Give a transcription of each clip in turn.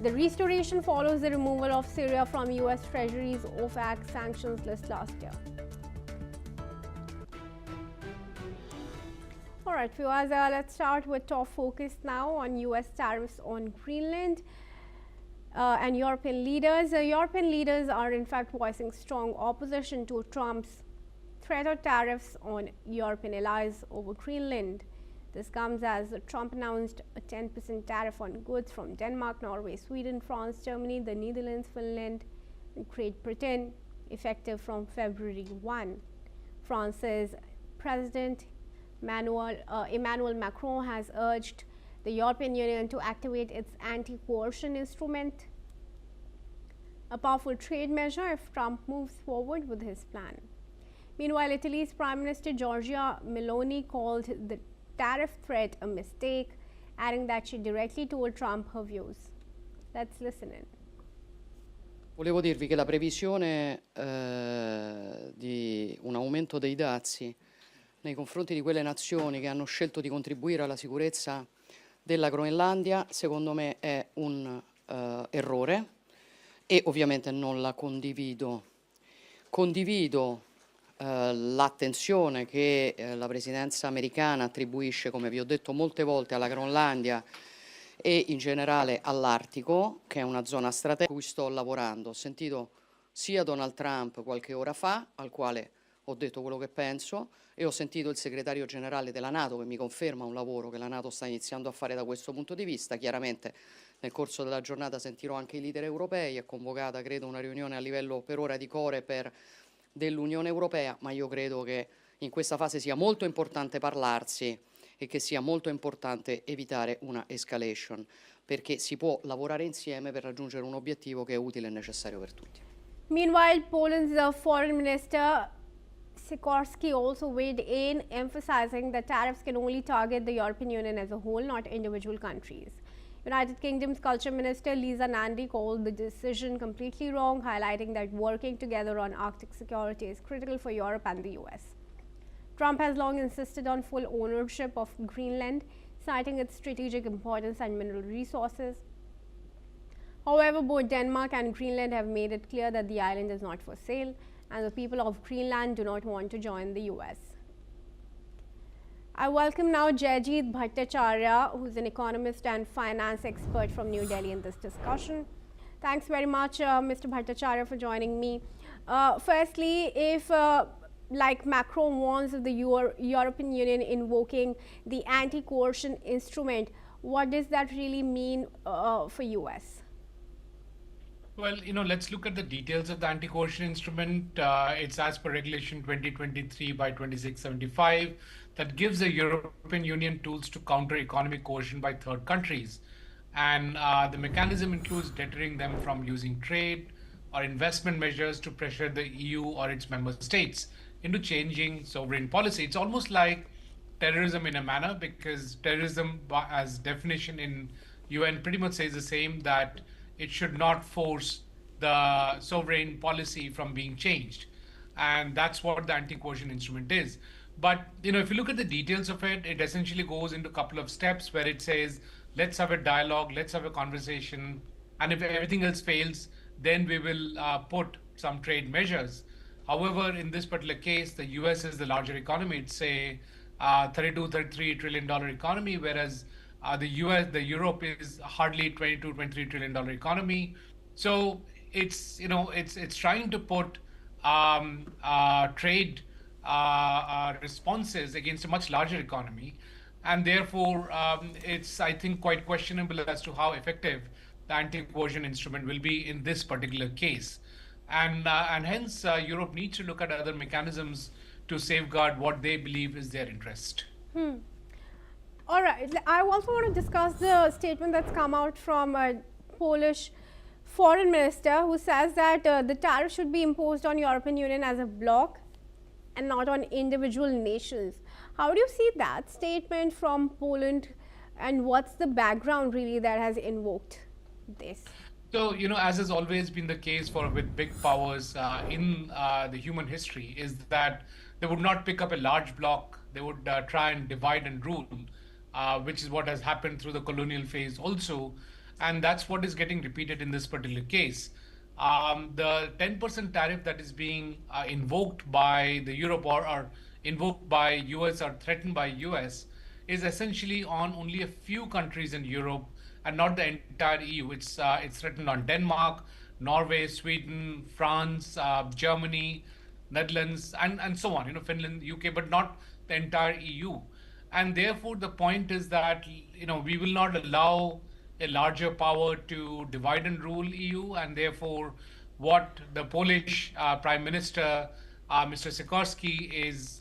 The restoration follows the removal of Syria from US Treasury's OFAC sanctions list last year. Alright, viewers, let's start with top focus now on US tariffs on Greenland and European leaders. European leaders are in fact voicing strong opposition to Trump's threat of tariffs on European allies over Greenland. This comes as Trump announced a 10% tariff on goods from Denmark, Norway, Sweden, France, Germany, the Netherlands, Finland, and Great Britain, effective from February 1. France's President Emmanuel Macron has urged the European Union to activate its anti-coercion instrument, a powerful trade measure if Trump moves forward with his plan. Meanwhile, Italy's Prime Minister Giorgia Meloni called the tariff threat a mistake, adding that she directly told Trump her views. Let's listen in. Volevo dirvi che la previsione di un aumento dei dazi nei confronti di quelle nazioni che hanno scelto di contribuire alla sicurezza della Groenlandia, secondo me è un errore e ovviamente non la condivido. Condivido l'attenzione che la presidenza americana attribuisce, come vi ho detto molte volte, alla Groenlandia e in generale all'Artico, che è una zona strategica a cui sto lavorando. Ho sentito sia Donald Trump qualche ora fa, al quale ho detto quello che penso, e ho sentito il segretario generale della NATO che mi conferma un lavoro che la NATO sta iniziando a fare da questo punto di vista. Chiaramente nel corso della giornata sentirò anche i leader europei, è convocata credo una riunione a livello per ora di Coreper dell'Unione Europea, ma io credo che in questa fase sia molto importante parlarsi e che sia molto importante evitare una escalation, perché si può lavorare insieme per raggiungere un obiettivo che è utile e necessario per tutti. Meanwhile, Poland's Foreign Minister Sikorski also weighed in, emphasizing that tariffs can only target the European Union as a whole, not individual countries. United Kingdom's Culture Minister Lisa Nandy called the decision completely wrong, highlighting that working together on Arctic security is critical for Europe and the US. Trump has long insisted on full ownership of Greenland, citing its strategic importance and mineral resources. However, both Denmark and Greenland have made it clear that the island is not for sale, and the people of Greenland do not want to join the US. I welcome now Jayajit Bhattacharya, who's an economist and finance expert from New Delhi in this discussion. Thanks very much, Mr. Bhattacharya, for joining me. Firstly, if like Macron warns of the European Union invoking the anti-coercion instrument, what does that really mean for US? Well, let's look at the details of the anti-coercion instrument. It's as per Regulation 2023 by 2675 that gives the European Union tools to counter economic coercion by third countries. And the mechanism includes deterring them from using trade or investment measures to pressure the EU or its member states into changing sovereign policy. It's almost like terrorism in a manner, because terrorism, as definition in UN, pretty much says the same, that it should not force the sovereign policy from being changed. And that's what the anti-coercion instrument is. But, if you look at the details of it, it essentially goes into a couple of steps where it says, let's have a dialogue, let's have a conversation. And if everything else fails, then we will put some trade measures. However, in this particular case, the US is the larger economy. It's a $33 trillion economy, whereas the Europe is hardly $23 trillion economy. So it's trying to put trade responses against a much larger economy, and therefore it's, I think, quite questionable as to how effective the anti-coercion instrument will be in this particular case, and hence Europe needs to look at other mechanisms to safeguard what they believe is their interest. All right. I also want to discuss the statement that's come out from a Polish foreign minister, who says that the tariff should be imposed on European Union as a bloc and not on individual nations. How do you see that statement from Poland, and what's the background really that has invoked this? So, as has always been the case with big powers in the human history, is that they would not pick up a large bloc. They would try and divide and rule, which is what has happened through the colonial phase also. And that's what is getting repeated in this particular case. The 10% tariff that is being invoked by the Europe or invoked by US or threatened by US is essentially on only a few countries in Europe and not the entire EU. It's threatened on Denmark, Norway, Sweden, France, Germany, Netherlands, and so on. Finland, UK, but not the entire EU. And therefore, the point is that we will not allow a larger power to divide and rule EU, and therefore, what the Polish Prime Minister, Mr. Sikorski, is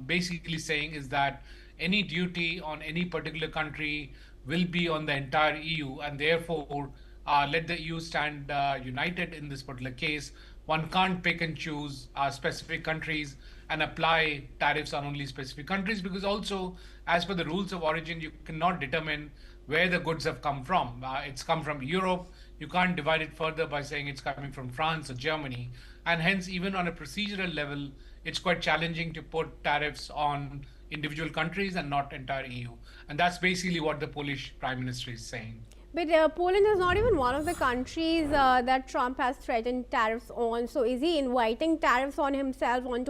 basically saying is that any duty on any particular country will be on the entire EU, and therefore let the EU stand united in this particular case. One can't pick and choose specific countries and apply tariffs on only specific countries, because also, as per the rules of origin, you cannot determine where the goods have come from. It's come from Europe. You can't divide it further by saying it's coming from France or Germany. And hence, even on a procedural level, it's quite challenging to put tariffs on individual countries and not entire EU. And that's basically what the Polish Prime Minister is saying. But Poland is not even one of the countries that Trump has threatened tariffs on. So is he inviting tariffs onto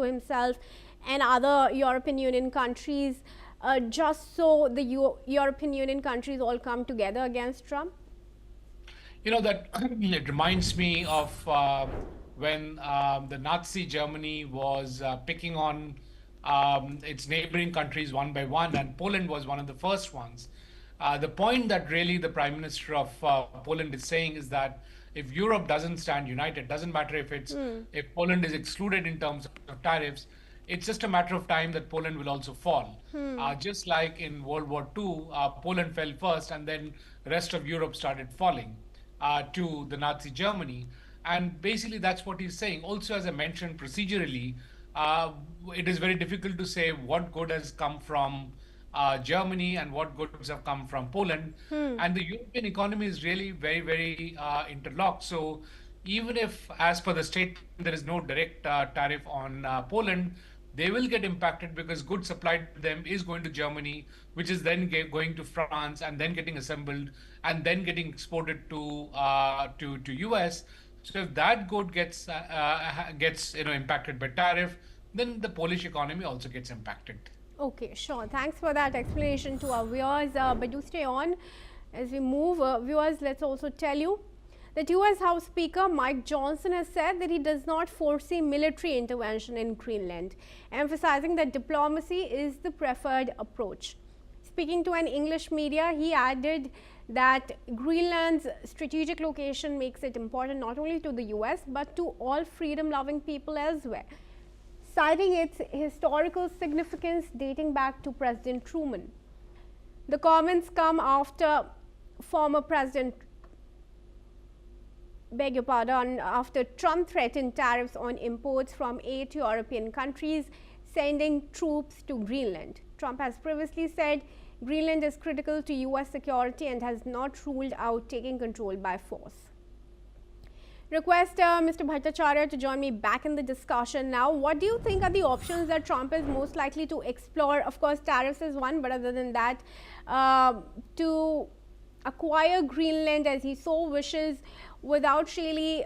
himself and other European Union countries just so the European Union countries all come together against Trump? That it reminds me of when the Nazi Germany was picking on its neighboring countries one by one, and Poland was one of the first ones. The point that really the Prime Minister of Poland is saying is that if Europe doesn't stand united, doesn't matter if Poland is excluded in terms of tariffs, it's just a matter of time that Poland will also fall. Just like in World War II, Poland fell first, and then the rest of Europe started falling to the Nazi Germany. And basically that's what he's saying. Also, as I mentioned, procedurally, it is very difficult to say what good has come from Germany and what goods have come from Poland. And the European economy is really very, very interlocked. So even if, as per the statement, there is no direct tariff on Poland, they will get impacted because goods supplied to them is going to Germany, which is then going to France and then getting assembled and then getting exported to US. So if that good gets impacted by tariff, then the Polish economy also gets impacted. Okay, sure. Thanks for that explanation to our viewers. But do stay on as we move. Viewers, let's also tell you that US House Speaker Mike Johnson has said that he does not foresee military intervention in Greenland, emphasizing that diplomacy is the preferred approach. Speaking to an English media, he added that Greenland's strategic location makes it important not only to the US but to all freedom-loving people elsewhere, citing its historical significance dating back to President Truman. The comments come after former President after Trump threatened tariffs on imports from 8 European countries sending troops to Greenland. Trump has previously said Greenland is critical to US security and has not ruled out taking control by force. Request Mr. Bhattacharya to join me back in the discussion now. What do you think are the options that Trump is most likely to explore? Of course, tariffs is one, but other than that, to acquire Greenland as he so wishes without really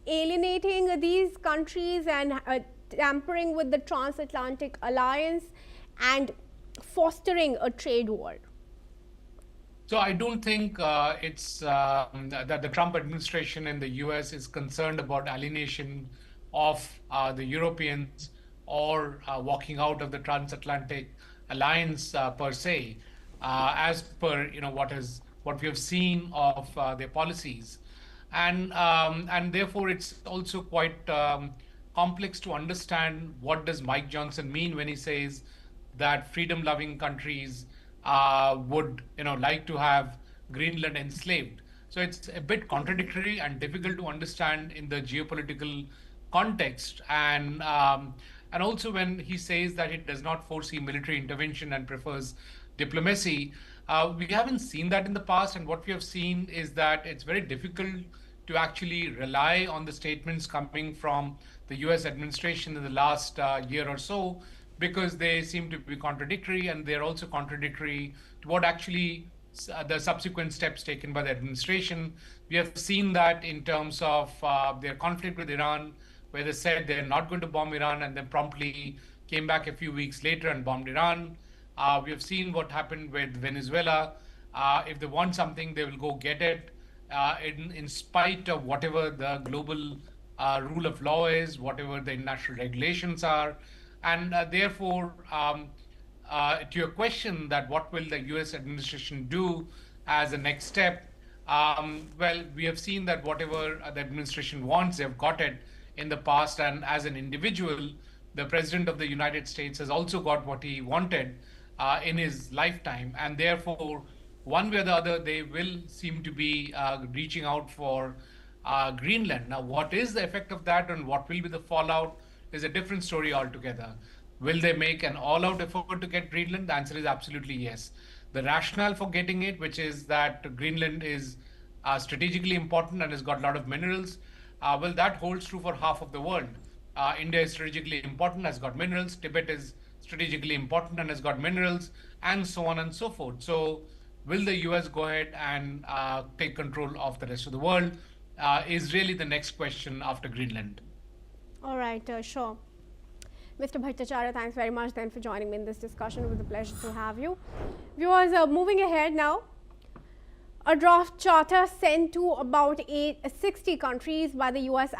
alienating these countries and tampering with the transatlantic alliance and fostering a trade war? So I don't think it's that the Trump administration in the US is concerned about alienation of the Europeans or walking out of the transatlantic alliance per se, as per what we have seen of their policies, and therefore it's also quite complex to understand what does Mike Johnson mean when he says that freedom-loving countries would like to have Greenland enslaved. So it's a bit contradictory and difficult to understand in the geopolitical context, and also when he says that he does not foresee military intervention and prefers diplomacy. We haven't seen that in the past, and what we have seen is that it's very difficult to actually rely on the statements coming from the US administration in the last year or so, because they seem to be contradictory, and they're also contradictory to what actually the subsequent steps taken by the administration. We have seen that in terms of their conflict with Iran, where they said they're not going to bomb Iran and then promptly came back a few weeks later and bombed Iran. We have seen what happened with Venezuela. If they want something, they will go get it, in spite of whatever the global rule of law is, whatever the international regulations are. And therefore, to your question that what will the US administration do as a next step, well, we have seen that whatever the administration wants, they've got it in the past. And as an individual, the President of the United States has also got what he wanted in his lifetime. And therefore, one way or the other, they will seem to be reaching out for Greenland. Now, what is the effect of that and what will be the fallout is a different story altogether. Will they make an all-out effort to get Greenland? The answer is absolutely yes. The rationale for getting it, which is that Greenland is strategically important and has got a lot of minerals, well, that holds true for half of the world. India is strategically important, has got minerals. Tibet is strategically important and has got minerals, and so on and so forth. So will the US go ahead and take control of the rest of the world is really the next question after Greenland. All right, sure. Mr. Bhattacharya, thanks very much then for joining me in this discussion. It was a pleasure to have you. Viewers, moving ahead now. A draft charter sent to about 60 countries by the US